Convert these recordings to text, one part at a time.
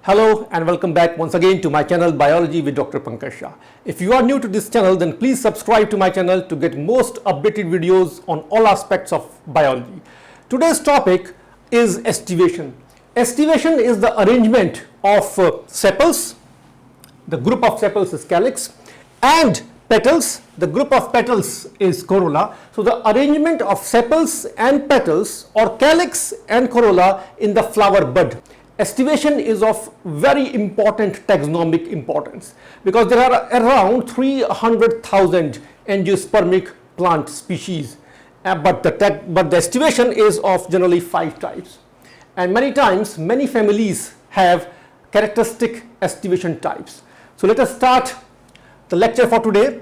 Hello and welcome back once again to my channel Biology with Dr. Pankaj Shah. If you are new to this channel, then please subscribe to my channel to get most updated videos on all aspects of biology. Today's topic is estivation. Estivation is the arrangement of sepals. The group of sepals is calyx, and petals. The group of petals is corolla. So the arrangement of sepals and petals, or calyx and corolla, in the flower bud. Estivation is of very important taxonomic importance because there are around 300,000 angiospermic plant species, but the estivation is of generally 5 types, and many times many families have characteristic estivation types. So let us start the lecture for today.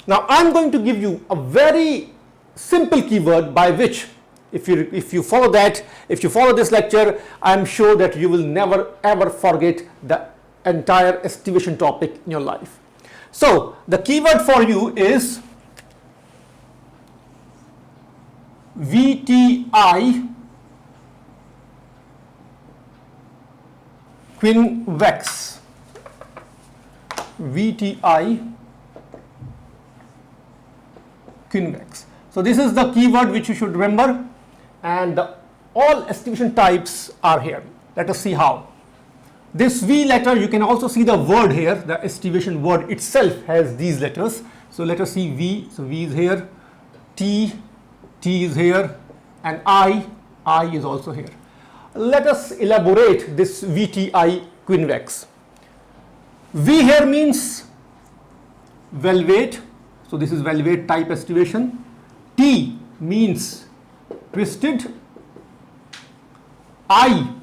Now I am going to give you a very simple keyword by which if you follow this lecture, I am sure that you will never ever forget the entire estivation topic in your life. So the keyword for you is VTI Quinvex. VTI Quinvex. So this is the keyword which you should remember, and all estivation types are here. Let us see how. This V letter, you can also see the word here, the estivation word itself has these letters. So let us see V. So V is here, T is here, and I is also here. Let us elaborate this VTI Quinvex. V here means valvate, so this is valvate type estivation. T means twisted. I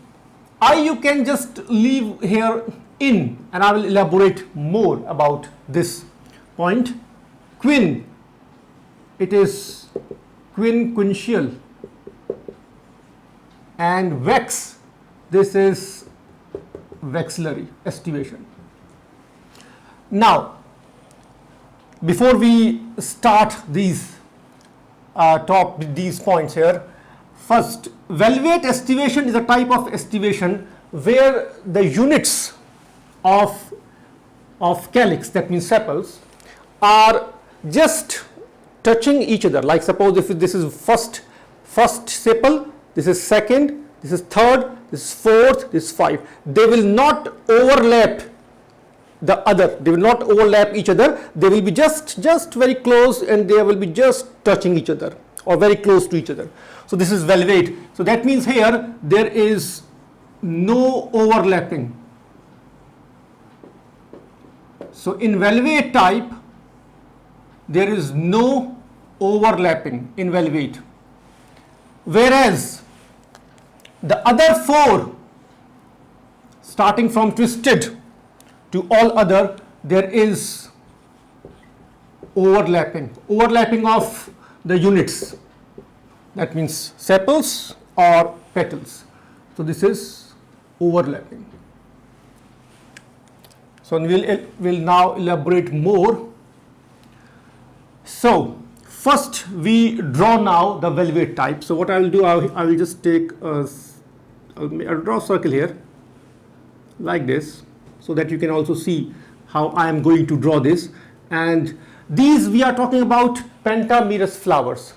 you can just leave here in, and I will elaborate more about this point. Quin, it is quinquential, and vex, this is vexillary estivation. Now before we start these these points here, first, valvate estivation is a type of estivation where the units of calyx, that means sepals, are just touching each other. Like suppose if this is first sepal, this is second, this is third, this is fourth, this is five. They will not overlap the other. They will not overlap each other. They will be just very close, and they will be just touching each other or very close to each other. So this is valvate. So that means here there is no overlapping. So in valvate type there is no overlapping in valvate, whereas the other 4, starting from twisted to all other, there is overlapping of the units, that means sepals or petals. So this is overlapping. So we'll now elaborate more. So first we draw now the valvate type. So what I will do, I will just take I'll draw a circle here like this, so that you can also see how I am going to draw this. And these, we are talking about pentamerous flowers.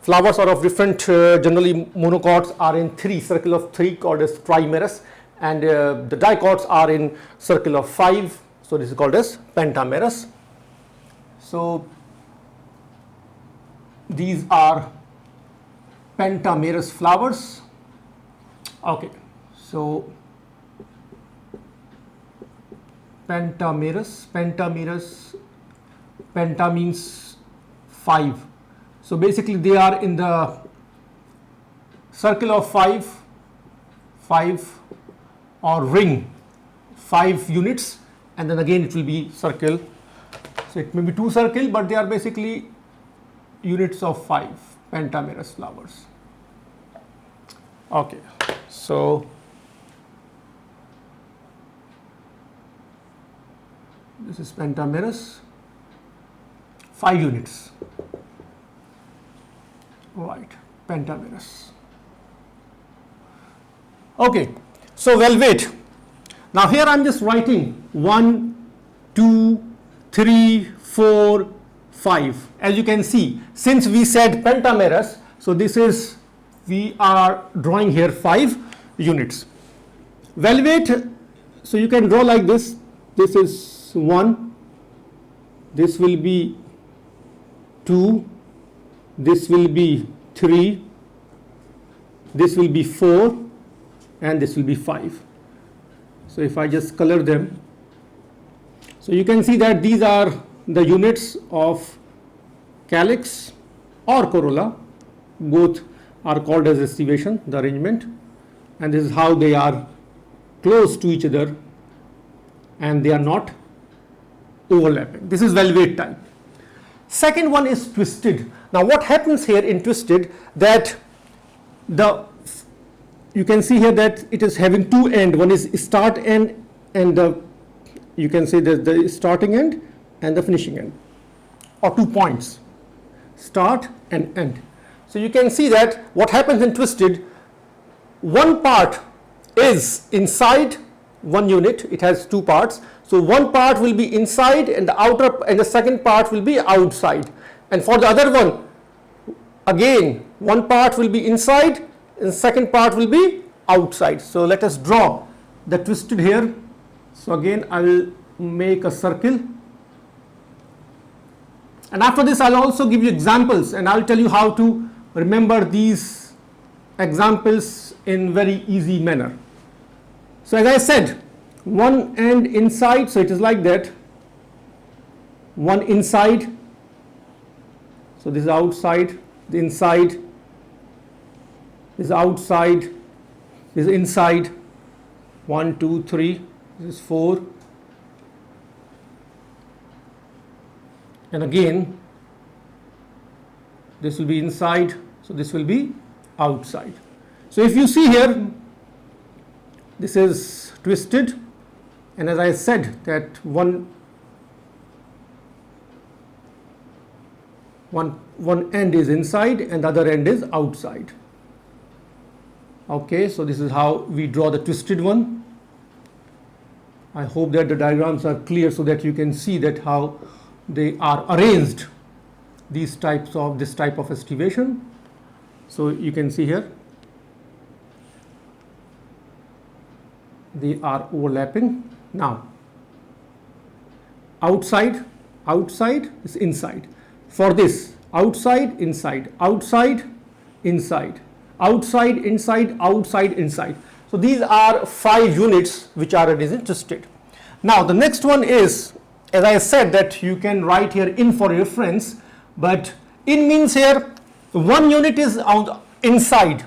Flowers are of different, generally monocots are in 3, circle of 3 called as trimerous, and the dicots are in circle of 5, so this is called as pentamerous. So these are pentamerous flowers. Okay, so pentamerous, penta means 5. So basically they are in the circle of 5 or ring, 5 units, and then again it will be circle. So it may be 2 circle, but they are basically units of 5, pentamerous flowers. Okay, so this is pentamerous, 5 units, right, pentamerous. Okay, so valvate. Now here I'm just writing 1, 2, 3, 4, 5. As you can see, since we said pentamerous, so this is, we are drawing here 5 units. Valvate, so you can draw like this. This is 1, this will be 2, this will be 3, this will be 4, and this will be 5. So if I just color them, so you can see that these are the units of calyx or corolla. Both are called as estivation, the arrangement, and this is how they are close to each other and they are not overlapping. This is valvate type. Second one is twisted. Now what happens here in twisted, that you can see here that it is having two ends. One is start end and you can say that the starting end and the finishing end, or 2 points, start and end. So you can see that what happens in twisted, one part is inside one unit, it has 2 parts. So one part will be inside and the outer, and the second part will be outside. And for the other one, again one part will be inside and second part will be outside. So let us draw the twisted here. So again I will make a circle, and after this I'll also give you examples and I'll tell you how to remember these examples in very easy manner. So as I said, one end inside, so it is like that, one inside, so this is outside, the inside, this is outside, this is inside, 1, 2, 3, this is 4, and again this will be inside, so this will be outside. So if you see here, this is twisted, and as I said that one end is inside and the other end is outside. Okay, so this is how we draw the twisted one. I hope that the diagrams are clear so that you can see that how they are arranged, this type of estivation. So you can see here they are overlapping. Now outside is inside. For this, outside, inside, outside, inside, outside, inside, outside, inside. So these are 5 units which are twisted. Now the next one is, as I said, that you can write here in for reference, but in means here one unit is on inside.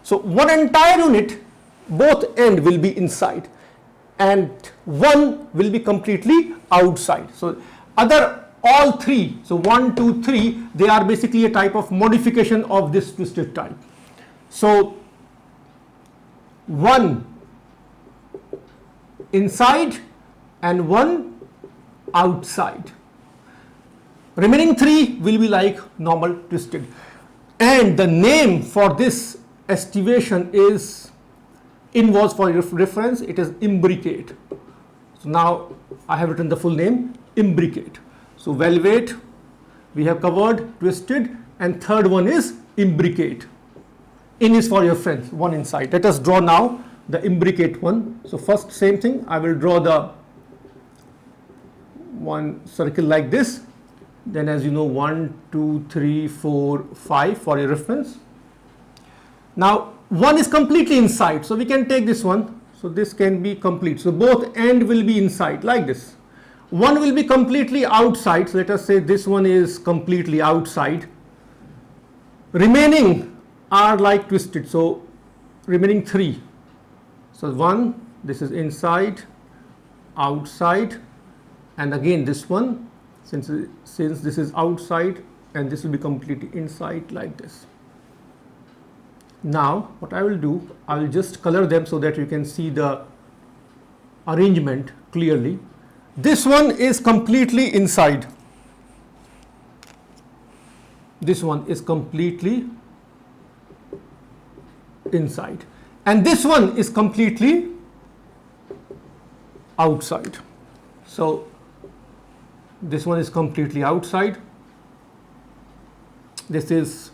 So one entire unit, both end will be inside and one will be completely outside. So all 3, so 1, 2, 3, they are basically a type of modification of this twisted type. So one inside and one outside. Remaining 3 will be like normal twisted. And the name for this estivation is, involves for reference, it is imbricate. So now I have written the full name, imbricate. So valvate we have covered, twisted, and third one is imbricate. In is for reference, one inside. Let us draw now the imbricate one. So first, same thing, I will draw the one circle like this. Then as you know, 1, 2, 3, 4, 5 for your reference. Now one is completely inside, so we can take this one. So this can be complete. So both end will be inside like this. One will be completely outside. So let us say this one is completely outside. Remaining are like twisted. So remaining 3. So 1, this is inside, outside, and again this one, since this is outside, and this will be completely inside like this. Now what I will do, I will just color them so that you can see the arrangement clearly. This one is completely inside. This one is completely inside. And this one is completely outside. So this one is completely outside. This is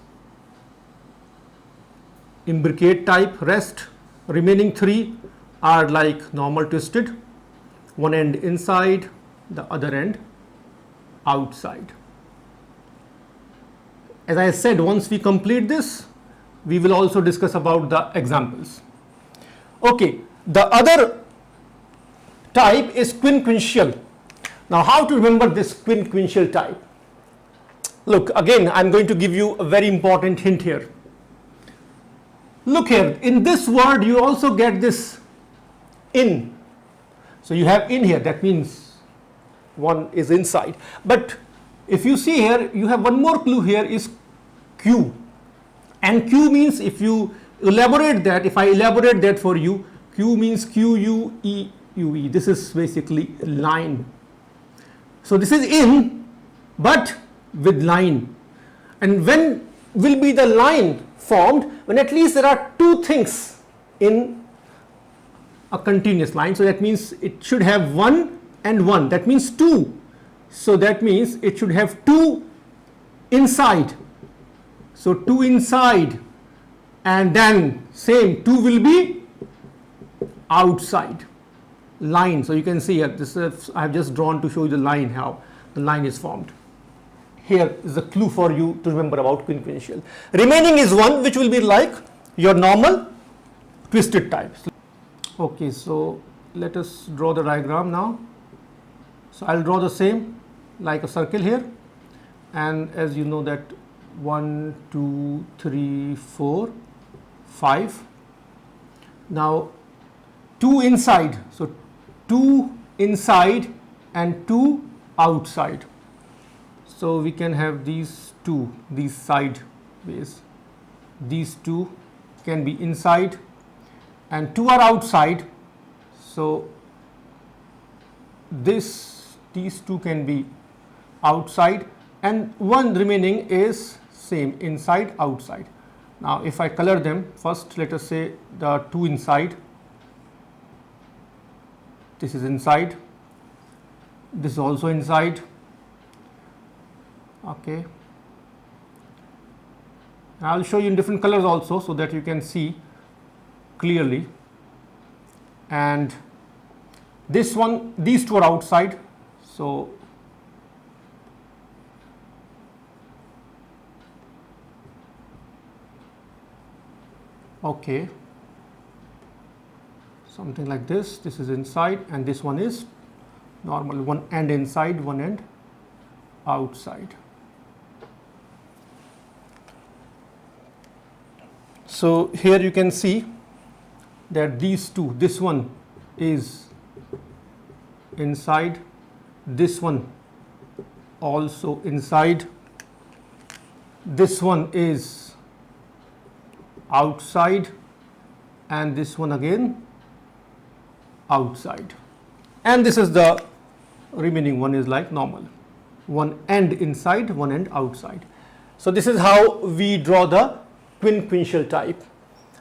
imbricate type rest. Remaining three are like normal twisted, one end inside, the other end outside. As I said, once we complete this, we will also discuss about the examples. Okay, the other type is quinquential. Now, how to remember this quinquential type? Look, again, I'm going to give you a very important hint here. Look here, in this word you also get this in. So you have in here, that means one is inside. But if you see here, you have one more clue here is Q. And Q means, if you elaborate that, if I elaborate that for you, Q means Q-U-E-U-E. This is basically line. So this is in, but with line. And when will be the line formed? When at least there are two things in a continuous line. So that means it should have one and one. That means two. So that means it should have two inside. So two inside, and then same two will be outside line. So you can see here, this is, I have just drawn to show you the line, how the line is formed. Here is a clue for you to remember about quinquential. Remaining is one which will be like your normal twisted types. Okay, so let us draw the diagram now. So I'll draw the same like a circle here, and as you know that 1, 2, 3, 4, 5. Now two inside, so two inside and two outside. So we can have these two, these side ways. These two can be inside and two are outside. So these two can be outside, and one remaining is same, inside, outside. Now if I color them, first let us say the two inside. This is inside, this is also inside. Okay, I will show you in different colors also so that you can see clearly. And this one, these two are outside. So okay, something like this. This is inside and this one is normal, one end inside, one end outside. So here you can see that these two, this one is inside, this one also inside, this one is outside, and this one again outside. And this is the remaining one is like normal, one end inside, one end outside. So this is how we draw the quinquential type.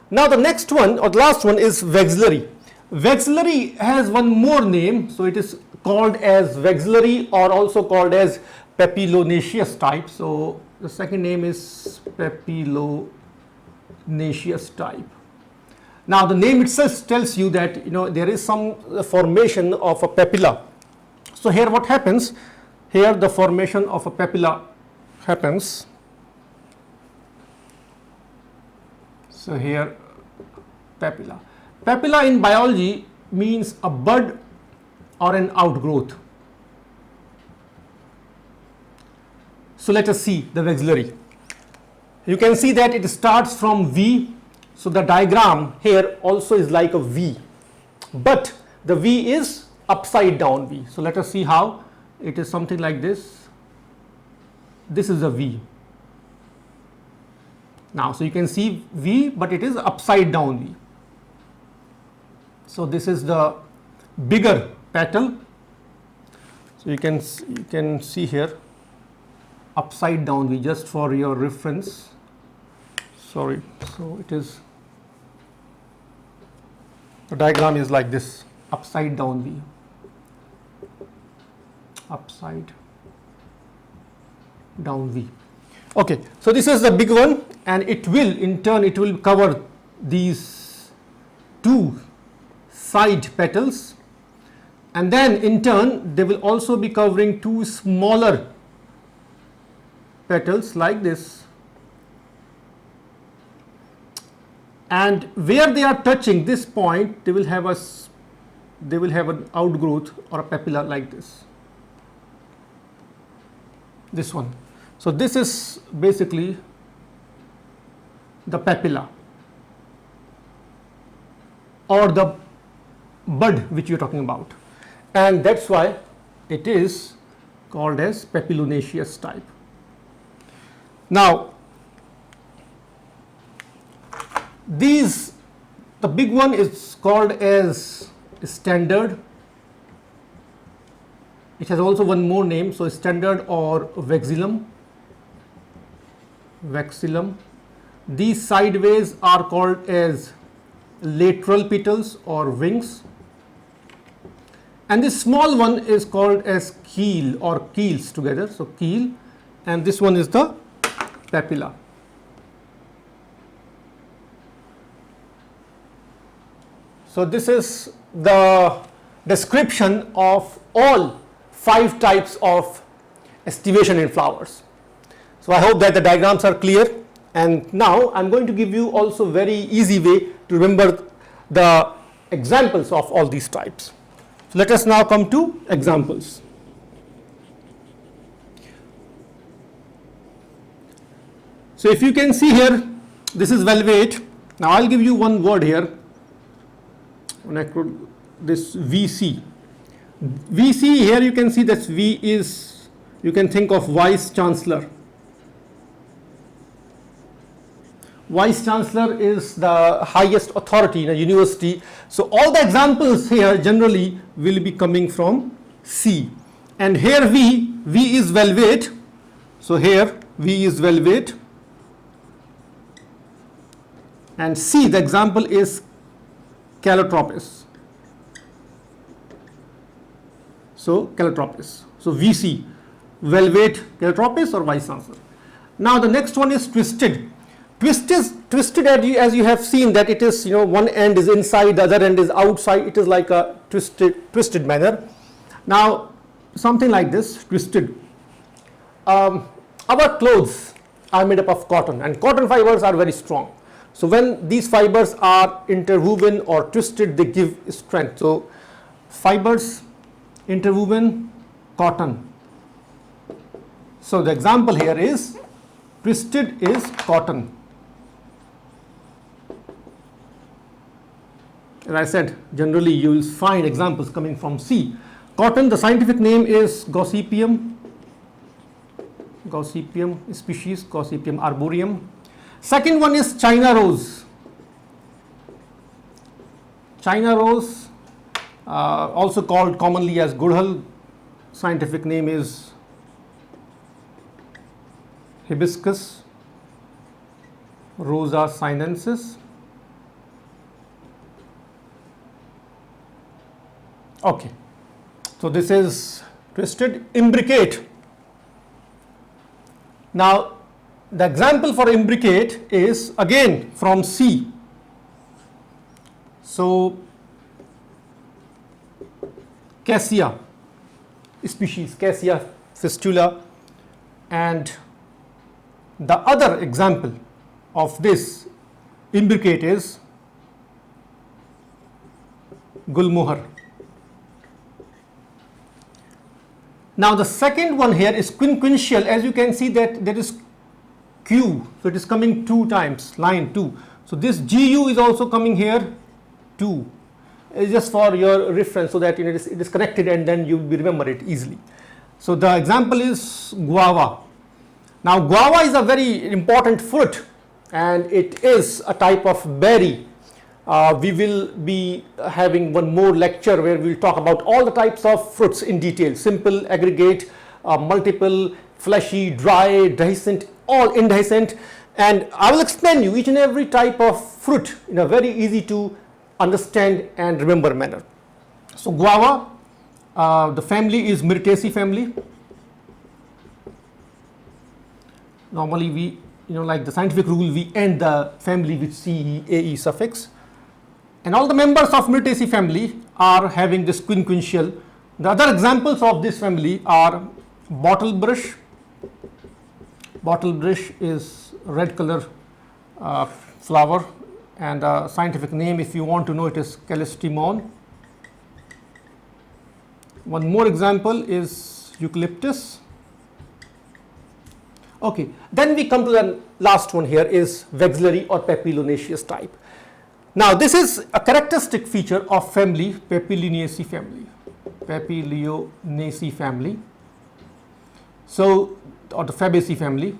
Now the next one or the last one is vexillary. Vexillary has one more name, so it is called as vexillary or also called as papillonaceous type. So the second name is papillonaceous type. Now the name itself tells you that there is some formation of a papilla. So here what happens? Here the formation of a papilla happens. So here papilla. Papilla in biology means a bud or an outgrowth. So let us see the vexillary. You can see that it starts from V. So the diagram here also is like a V, but the V is upside down V. So let us see how it is something like this. This is a V. Now, so you can see V, but it is upside down V. So this is the bigger petal. So you can see here upside down V, just for your reference. Sorry, so it is, the diagram is like this, upside down V. upside down V. Okay, so this is the big one, and it will in turn it will cover these two side petals, and then in turn they will also be covering two smaller petals like this, and where they are touching this point they will have an outgrowth or a papilla like this one. So this is basically the papilla or the bud which you are talking about, and that's why it is called as papilionaceous type. Now the big one is called as standard. It has also one more name, so standard or vexillum. These sideways are called as lateral petals or wings, and this small one is called as keel or keels together, so keel, and this one is the papilla. So this is the description of all 5 types of estivation in flowers. So I hope that the diagrams are clear, and now I am going to give you also very easy way to remember the examples of all these types. So let us now come to examples. So if you can see here, this is velvet. Now I will give you one word here. When I could this VC. VC here you can see that V is, you can think of Vice Chancellor. Vice Chancellor is the highest authority in a university. So all the examples here generally will be coming from C. And here V is velvet. So here V is velvet. And C, the example is Calotropis. So Calotropis. So VC, velvet, Calotropis or Vice Chancellor. Now the next one is twisted. Twisted as you have seen that it is, one end is inside, the other end is outside. It is like a twisted manner. Now something like this, twisted. Our clothes are made up of cotton, and cotton fibers are very strong. So when these fibers are interwoven or twisted, they give strength. So fibers, interwoven, cotton. So the example here is twisted is cotton. As I said, generally you will find examples coming from C. Cotton, the scientific name is Gossypium species, Gossypium arboreum. Second one is China rose. China rose, also called commonly as Gudhal, scientific name is Hibiscus rosa sinensis. Okay, so this is twisted. Imbricate. Now the example for imbricate is again from C. So Cassia species, Cassia fistula, and the other example of this imbricate is Gulmohar. Now the second one here is quinquential. As you can see that there is Q, so it is coming 2 times, line 2. So this GU is also coming here 2. It's just for your reference so that it is connected and then you will remember it easily. So the example is guava. Now guava is a very important fruit and it is a type of berry. We will be having one more lecture where we will talk about all the types of fruits in detail: simple, aggregate, multiple, fleshy, dry, dehiscent, all indehiscent, and I will explain you each and every type of fruit in a very easy to understand and remember manner. So guava, the family is Myrtaceae family. Normally we, like the scientific rule, we end the family with CE, AE suffix. And all the members of Myrtaceae family are having this quinquential. The other examples of this family are bottle brush. Bottle brush is red color flower, and scientific name, if you want to know, it is Callistemon. One more example is eucalyptus. Okay, then we come to the last one here is vexillary or papilionaceous type. Now this is a characteristic feature of family Papilionaceae family. Papilionaceae family. So, or the Fabaceae family.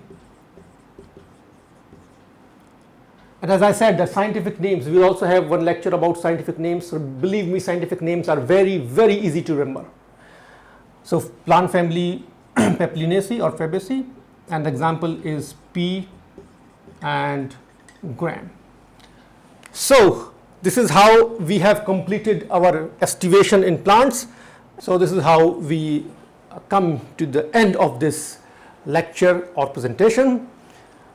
And as I said, the scientific names, we also have one lecture about scientific names. So believe me, scientific names are very, very easy to remember. So plant family Papilionaceae or Fabaceae, and the example is P and gram. So this is how we have completed our estivation in plants. So this is how we come to the end of this lecture or presentation.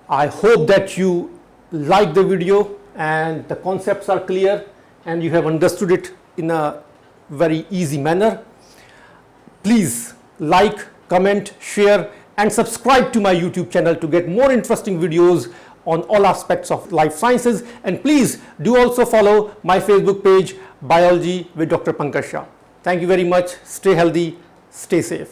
I hope that you like the video and the concepts are clear and you have understood it in a very easy manner. Please like, comment, share and subscribe to my YouTube channel to get more interesting videos on all aspects of life sciences, and please do also follow my Facebook page Biology with Dr. Pankaj Shah. Thank you very much. Stay healthy, stay safe.